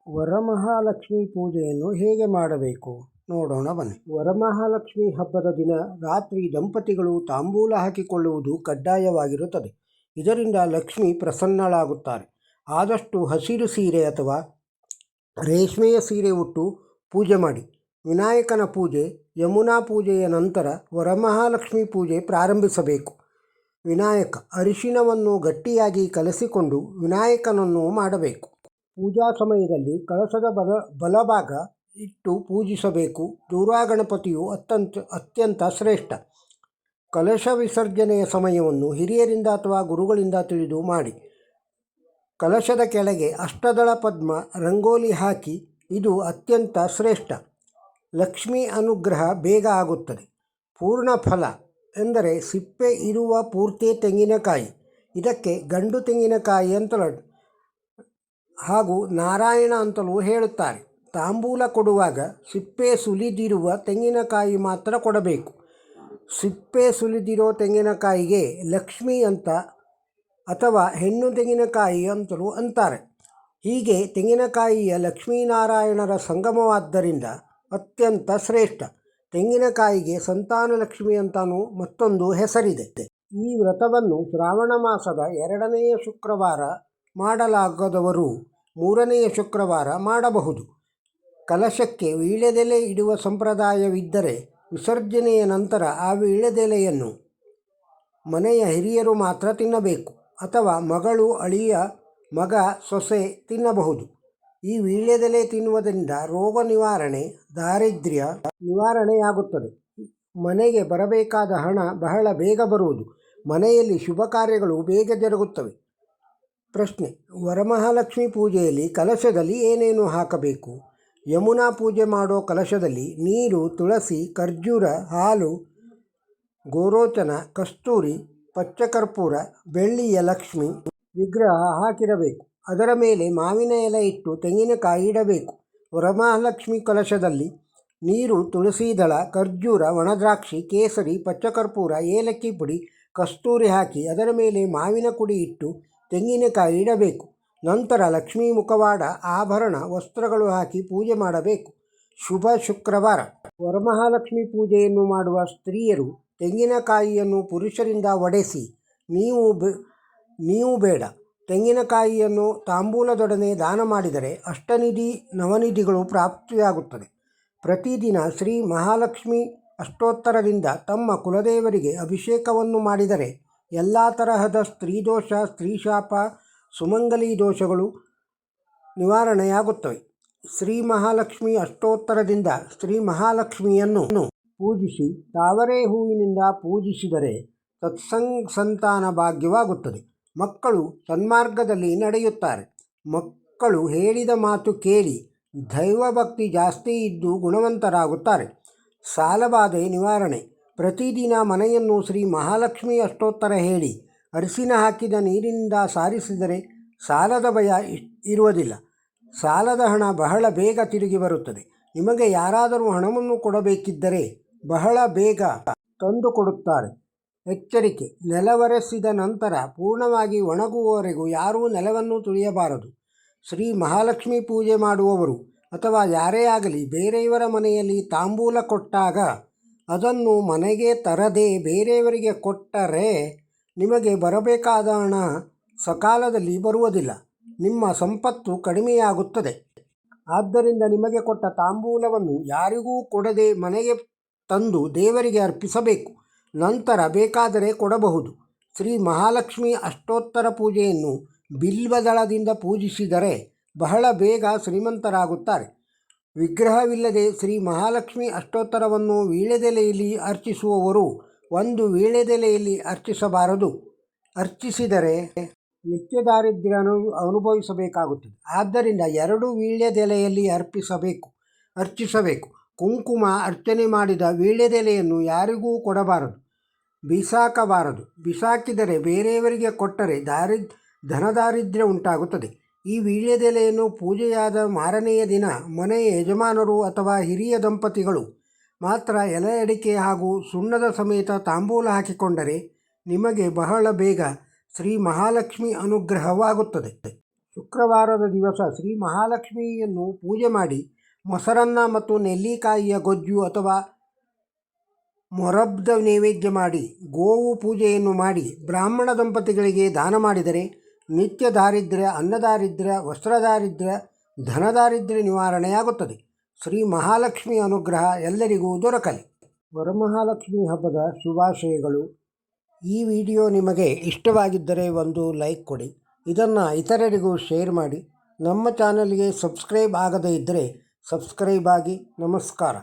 ವರಮಹಾಲಕ್ಷ್ಮಿ ಪೂಜೆಯನ್ನು ಹೇಗೆ ಮಾಡಬೇಕು ನೋಡೋಣ ಬನ್ನಿ. ವರಮಹಾಲಕ್ಷ್ಮಿ ಹಬ್ಬದ ದಿನ ರಾತ್ರಿ ದಂಪತಿಗಳು ತಾಂಬೂಲ ಹಾಕಿಕೊಳ್ಳುವುದು ಕಡ್ಡಾಯವಾಗಿರುತ್ತದೆ. ಇದರಿಂದ ಲಕ್ಷ್ಮಿ ಪ್ರಸನ್ನಳಾಗುತ್ತಾರೆ. ಆದಷ್ಟು ಹಸಿರು ಸೀರೆ ಅಥವಾ ರೇಷ್ಮೆಯ ಸೀರೆ ಉಟ್ಟು ಪೂಜೆ ಮಾಡಿ. ವಿನಾಯಕನ ಪೂಜೆ, ಯಮುನಾ ಪೂಜೆಯ ನಂತರ ವರಮಹಾಲಕ್ಷ್ಮಿ ಪೂಜೆ ಪ್ರಾರಂಭಿಸಬೇಕು. ವಿನಾಯಕ ಅರಿಶಿನವನ್ನು ಗಟ್ಟಿಯಾಗಿ ಕಲಸಿಕೊಂಡು ವಿನಾಯಕನನ್ನು ಮಾಡಬೇಕು. ಪೂಜಾ ಸಮಯದಲ್ಲಿ ಕಳಸದ ಬಲಭಾಗ ಇಟ್ಟು ಪೂಜಿಸಬೇಕು. ದುರ್ಗಾಗಣಪತಿಯು ಅತ್ಯಂತ ಶ್ರೇಷ್ಠ. ಕಲಶ ವಿಸರ್ಜನೆಯ ಸಮಯವನ್ನು ಹಿರಿಯರಿಂದ ಅಥವಾ ಗುರುಗಳಿಂದ ತಿಳಿದು ಮಾಡಿ. ಕಲಶದ ಕೆಳಗೆ ಅಷ್ಟದಳ ಪದ್ಮ ರಂಗೋಲಿ ಹಾಕಿ. ಇದು ಅತ್ಯಂತ ಶ್ರೇಷ್ಠ. ಲಕ್ಷ್ಮೀ ಅನುಗ್ರಹ ಬೇಗ ಆಗುತ್ತದೆ. ಪೂರ್ಣ ಫಲ ಎಂದರೆ ಸಿಪ್ಪೆ ಇರುವ ಪೂರ್ತಿ ತೆಂಗಿನಕಾಯಿ. ಇದಕ್ಕೆ ಗಂಡು ತೆಂಗಿನಕಾಯಿ ಅಂತಲೂ ಹಾಗೂ ನಾರಾಯಣ ಅಂತಲೂ ಹೇಳುತ್ತಾರೆ. ತಾಂಬೂಲ ಕೊಡುವಾಗ ಸಿಪ್ಪೆ ಸುಲಿದಿರುವ ತೆಂಗಿನಕಾಯಿ ಮಾತ್ರ ಕೊಡಬೇಕು. ಸಿಪ್ಪೆ ಸುಲಿದಿರೋ ತೆಂಗಿನಕಾಯಿಗೆ ಲಕ್ಷ್ಮಿ ಅಂತ ಅಥವಾ ಹೆಣ್ಣು ತೆಂಗಿನಕಾಯಿ ಅಂತಲೂ ಅಂತಾರೆ. ಹೀಗೆ ತೆಂಗಿನಕಾಯಿಯ ಲಕ್ಷ್ಮೀನಾರಾಯಣರ ಸಂಗಮವಾದ್ದರಿಂದ ಅತ್ಯಂತ ಶ್ರೇಷ್ಠ. ತೆಂಗಿನಕಾಯಿಗೆ ಸಂತಾನ ಲಕ್ಷ್ಮಿ ಅಂತಲೂ ಮತ್ತೊಂದು ಹೆಸರಿದೆ. ಈ ವ್ರತವನ್ನು ಶ್ರಾವಣ ಮಾಸದ 2ನೇ ಶುಕ್ರವಾರ ಮಾಡಲಾಗದವರು 3ನೆಯ ಶುಕ್ರವಾರ ಮಾಡಬಹುದು. ಕಲಶಕ್ಕೆ ವೀಳ್ಯದೆಲೆ ಇಡುವ ಸಂಪ್ರದಾಯವಿದ್ದರೆ ವಿಸರ್ಜನೆಯ ನಂತರ ಆ ವೀಳ್ಯದೆಲೆಯನ್ನು ಮನೆಯ ಹಿರಿಯರು ಮಾತ್ರ ತಿನ್ನಬೇಕು ಅಥವಾ ಮಗಳು, ಅಳಿಯ, ಮಗ, ಸೊಸೆ ತಿನ್ನಬಹುದು. ಈ ವೀಳ್ಯದೆಲೆ ತಿನ್ನುವುದರಿಂದ ರೋಗ ನಿವಾರಣೆ, ದಾರಿದ್ರ್ಯ ನಿವಾರಣೆಯಾಗುತ್ತದೆ. ಮನೆಗೆ ಬರಬೇಕಾದ ಹಣ ಬಹಳ ಬೇಗ ಬರುವುದು. ಮನೆಯಲ್ಲಿ ಶುಭ ಕಾರ್ಯಗಳು ಬೇಗ ಜರುಗುತ್ತವೆ. ಪ್ರಶ್ನೆ: ವರಮಹಾಲಕ್ಷ್ಮಿ ಪೂಜೆಯಲ್ಲಿ ಕಲಶದಲ್ಲಿ ಏನೇನು ಹಾಕಬೇಕು? ಯಮುನಾ ಪೂಜೆ ಮಾಡೋ ಕಲಶದಲ್ಲಿ ನೀರು, ತುಳಸಿ, ಖರ್ಜೂರ, ಹಾಲು, ಗೋರೋಚನ, ಕಸ್ತೂರಿ, ಪಚ್ಚಕರ್ಪೂರ, ಬೆಳ್ಳಿಯ ಲಕ್ಷ್ಮಿ ವಿಗ್ರಹ ಹಾಕಿರಬೇಕು. ಅದರ ಮೇಲೆ ಮಾವಿನ ಎಲೆ ಇಟ್ಟು ತೆಂಗಿನಕಾಯಿ ಇಡಬೇಕು. ವರಮಹಾಲಕ್ಷ್ಮಿ ಕಲಶದಲ್ಲಿ ನೀರು, ತುಳಸಿ ದಳ, ಖರ್ಜೂರ, ಒಣದ್ರಾಕ್ಷಿ, ಕೇಸರಿ, ಪಚ್ಚಕರ್ಪೂರ, ಏಲಕ್ಕಿ ಪುಡಿ, ಕಸ್ತೂರಿ ಹಾಕಿ ಅದರ ಮೇಲೆ ಮಾವಿನ ಕುಡಿ ಇಟ್ಟು ತೆಂಗಿನಕಾಯಿ ಇಡಬೇಕು. ನಂತರ ಲಕ್ಷ್ಮೀ ಮುಖವಾಡ, ಆಭರಣ, ವಸ್ತ್ರಗಳು ಹಾಕಿ ಪೂಜೆ ಮಾಡಬೇಕು. ಶುಭ ಶುಕ್ರವಾರ. ವರಮಹಾಲಕ್ಷ್ಮಿ ಪೂಜೆಯನ್ನು ಮಾಡುವ ಸ್ತ್ರೀಯರು ತೆಂಗಿನಕಾಯಿಯನ್ನು ಪುರುಷರಿಂದ ಒಡೆಸಿ ನೀವು ಬೇಡ. ತೆಂಗಿನಕಾಯಿಯನ್ನು ತಾಂಬೂಲದೊಡನೆ ದಾನ ಮಾಡಿದರೆ ಅಷ್ಟನಿಧಿ ನವನಿಧಿಗಳು ಪ್ರಾಪ್ತಿಯಾಗುತ್ತದೆ. ಪ್ರತಿದಿನ ಶ್ರೀ ಮಹಾಲಕ್ಷ್ಮಿ ಅಷ್ಟೋತ್ತರದಿಂದ ತಮ್ಮ ಕುಲದೇವರಿಗೆ ಅಭಿಷೇಕವನ್ನು ಮಾಡಿದರೆ ಎಲ್ಲ ತರಹದ ಸ್ತ್ರೀದೋಷ, ಸ್ತ್ರೀಶಾಪ, ಸುಮಂಗಲಿ ದೋಷಗಳು ನಿವಾರಣೆಯಾಗುತ್ತವೆ. ಶ್ರೀ ಮಹಾಲಕ್ಷ್ಮಿ ಅಷ್ಟೋತ್ತರದಿಂದ ಶ್ರೀ ಮಹಾಲಕ್ಷ್ಮಿಯನ್ನು ಪೂಜಿಸಿ ತಾವರೆ ಹೂವಿನಿಂದ ಪೂಜಿಸಿದರೆ ಸಂತಾನ ಭಾಗ್ಯವಾಗುತ್ತದೆ. ಮಕ್ಕಳು ಸನ್ಮಾರ್ಗದಲ್ಲಿ ನಡೆಯುತ್ತಾರೆ. ಮಕ್ಕಳು ಹೇಳಿದ ಮಾತು ಕೇಳಿ ದೈವಭಕ್ತಿ ಜಾಸ್ತಿ ಇದ್ದು ಗುಣವಂತರಾಗುತ್ತಾರೆ. ಸಾಲಬಾಧೆ ನಿವಾರಣೆ. ಪ್ರತಿದಿನ ಮನೆಯನ್ನು ಶ್ರೀ ಮಹಾಲಕ್ಷ್ಮಿ ಅಷ್ಟೋತ್ತರ ಹೇಳಿ ಅರಿಶಿನ ಹಾಕಿದ ನೀರಿನಿಂದ ಸಾರಿಸಿದರೆ ಸಾಲದ ಭಯ ಇರುವುದಿಲ್ಲ. ಸಾಲದ ಹಣ ಬಹಳ ಬೇಗ ತಿರುಗಿ ಬರುತ್ತದೆ. ನಿಮಗೆ ಯಾರಾದರೂ ಹಣವನ್ನು ಕೊಡಬೇಕಿದ್ದರೆ ಬಹಳ ಬೇಗ ತಂದು ಕೊಡುತ್ತಾರೆ. ಎಚ್ಚರಿಕೆ: ನೆಲವರೆಸಿದ ನಂತರ ಪೂರ್ಣವಾಗಿ ಒಣಗುವವರೆಗೂ ಯಾರೂ ನೆಲವನ್ನು ತುಳಿಯಬಾರದು. ಶ್ರೀ ಮಹಾಲಕ್ಷ್ಮಿ ಪೂಜೆ ಮಾಡುವವರು ಅಥವಾ ಯಾರೇ ಆಗಲಿ ಬೇರೆಯವರ ಮನೆಯಲ್ಲಿ ತಾಂಬೂಲ ಕೊಟ್ಟಾಗ ಅದನ್ನು ಮನೆಗೆ ತರದೆ ಬೇರೆಯವರಿಗೆ ಕೊಟ್ಟರೆ ನಿಮಗೆ ಬರಬೇಕಾದ ಹಣ ಸಕಾಲದಲ್ಲಿ ಬರುವುದಿಲ್ಲ. ನಿಮ್ಮ ಸಂಪತ್ತು ಕಡಿಮೆಯಾಗುತ್ತದೆ. ಆದ್ದರಿಂದ ನಿಮಗೆ ಕೊಟ್ಟ ತಾಂಬೂಲವನ್ನು ಯಾರಿಗೂ ಕೊಡದೆ ಮನೆಗೆ ತಂದು ದೇವರಿಗೆ ಅರ್ಪಿಸಬೇಕು. ನಂತರ ಬೇಕಾದರೆ ಕೊಡಬಹುದು. ಶ್ರೀ ಮಹಾಲಕ್ಷ್ಮಿ ಅಷ್ಟೋತ್ತರ ಪೂಜೆಯನ್ನು ಬಿಲ್ವದಳದಿಂದ ಪೂಜಿಸಿದರೆ ಬಹಳ ಬೇಗ ಶ್ರೀಮಂತರಾಗುತ್ತಾರೆ. ವಿಗ್ರಹವಿಲ್ಲದೆ ಶ್ರೀ ಮಹಾಲಕ್ಷ್ಮಿ ಅಷ್ಟೋತ್ತರವನ್ನು ವೀಳ್ಯದೆಲೆಯಲ್ಲಿ ಅರ್ಚಿಸುವವರು ಒಂದು ವೀಳ್ಯದೆಲೆಯಲ್ಲಿ ಅರ್ಚಿಸಬಾರದು. ಅರ್ಚಿಸಿದರೆ ನಿತ್ಯ ದಾರಿದ್ರ್ಯ ಅನುಭವಿಸಬೇಕಾಗುತ್ತದೆ. ಆದ್ದರಿಂದ 2 ವೀಳ್ಯದೆಲೆಯಲ್ಲಿ ಅರ್ಚಿಸಬೇಕು. ಕುಂಕುಮ ಅರ್ಚನೆ ಮಾಡಿದ ವೀಳ್ಯದೆಲೆಯನ್ನು ಯಾರಿಗೂ ಕೊಡಬಾರದು, ಬಿಸಾಕಬಾರದು. ಬಿಸಾಕಿದರೆ ಬೇರೆಯವರಿಗೆ ಕೊಟ್ಟರೆ ಧನದಾರಿದ್ರ್ಯ ಉಂಟಾಗುತ್ತದೆ. ಈ ವೀಳ್ಯದೆಲೆಯನ್ನು ಪೂಜೆಯಾದ ಮಾರನೆಯ ದಿನ ಮನೆಯ ಯಜಮಾನರು ಅಥವಾ ಹಿರಿಯ ದಂಪತಿಗಳು ಮಾತ್ರ ಎಲೆ ಅಡಿಕೆ ಹಾಗೂ ಸುಣ್ಣದ ಸಮೇತ ತಾಂಬೂಲ ಹಾಕಿಕೊಂಡರೆ ನಿಮಗೆ ಬಹಳ ಬೇಗ ಶ್ರೀ ಮಹಾಲಕ್ಷ್ಮಿ ಅನುಗ್ರಹವಾಗುತ್ತದೆ. ಶುಕ್ರವಾರದ ದಿವಸ ಶ್ರೀ ಮಹಾಲಕ್ಷ್ಮಿಯನ್ನು ಪೂಜೆ ಮಾಡಿ ಮೊಸರನ್ನ ಮತ್ತು ನೆಲ್ಲಿಕಾಯಿಯ ಗೊಜ್ಜು ಅಥವಾ ಮೊರಬ್ದ ನೈವೇದ್ಯ ಮಾಡಿ ಗೋವು ಪೂಜೆಯನ್ನು ಮಾಡಿ ಬ್ರಾಹ್ಮಣ ದಂಪತಿಗಳಿಗೆ ದಾನ ಮಾಡಿದರೆ ನಿತ್ಯ ದಾರಿದ್ರ್ಯ, ಅನ್ನದಾರಿದ್ರ್ಯ, ವಸ್ತ್ರದಾರಿದ್ರ್ಯ, ಧನದಾರಿದ್ರ್ಯ ನಿವಾರಣೆಯಾಗುತ್ತದೆ. ಶ್ರೀ ಮಹಾಲಕ್ಷ್ಮಿ ಅನುಗ್ರಹ ಎಲ್ಲರಿಗೂ ದೊರಕಲಿ. ವರಮಹಾಲಕ್ಷ್ಮಿ ಹಬ್ಬದ ಶುಭಾಶಯಗಳು. ಈ ವಿಡಿಯೋ ನಿಮಗೆ ಇಷ್ಟವಾಗಿದ್ದರೆ ಒಂದು ಲೈಕ್ ಕೊಡಿ. ಇದನ್ನು ಇತರರಿಗೂ ಶೇರ್ ಮಾಡಿ. ನಮ್ಮ ಚಾನಲ್ಗೆ ಸಬ್ಸ್ಕ್ರೈಬ್ ಆಗದೇ ಇದ್ದರೆ ಸಬ್ಸ್ಕ್ರೈಬ್ ಆಗಿ. ನಮಸ್ಕಾರ.